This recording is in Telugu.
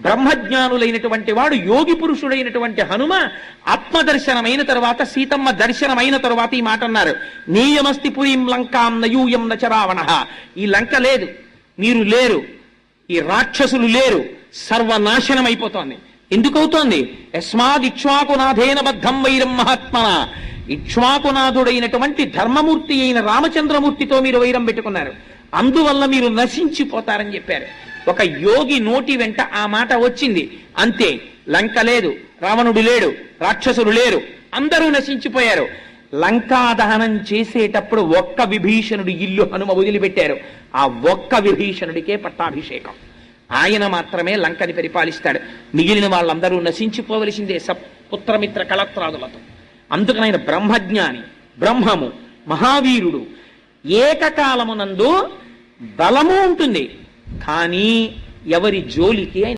బ్రహ్మజ్ఞానులైనటువంటి వాడు యోగి పురుషుడైనటువంటి హనుమ ఆత్మదర్శనమైన తరువాత, సీతమ్మ దర్శనమైన తరువాత ఈ మాట అన్నారు, నీయమస్తి పురీం లంకాం నయూయం నచరావణ. ఈ లంక లేదు, మీరు లేరు, ఈ రాక్షసులు లేరు, సర్వనాశనం అయిపోతోంది. ఎందుకవుతోంది? యస్మాద్ ఇక్ష్వాకునాథేన బద్ధం వైరం మహాత్మన. ఇక్ష్వాకునాథుడైనటువంటి ధర్మమూర్తి అయిన రామచంద్రమూర్తితో మీరు వైరం పెట్టుకున్నారు, అందువల్ల మీరు నశించిపోతారని చెప్పారు. ఒక యోగి నోటి వెంట ఆ మాట వచ్చింది, అంతే. లంక లేదు, రావణుడు లేడు, రాక్షసులు లేరు, అందరూ నశించిపోయారు. లంకా దహనం చేసేటప్పుడు ఒక్క విభీషణుడి ఇల్లు హనుమ వదిలిపెట్టారు. ఆ ఒక్క విభీషణుడికే పట్టాభిషేకం. ఆయన మాత్రమే లంకని పరిపాలిస్తాడు. మిగిలిన వాళ్ళందరూ నశించిపోవలసిందే పుత్రమిత్ర కళత్రాదులతో. అందుకని ఆయన బ్రహ్మజ్ఞాని, బ్రహ్మము, మహావీరుడు. ఏకకాలమునందు బలము ఉంటుంది, కానీ ఎవరి జోలికి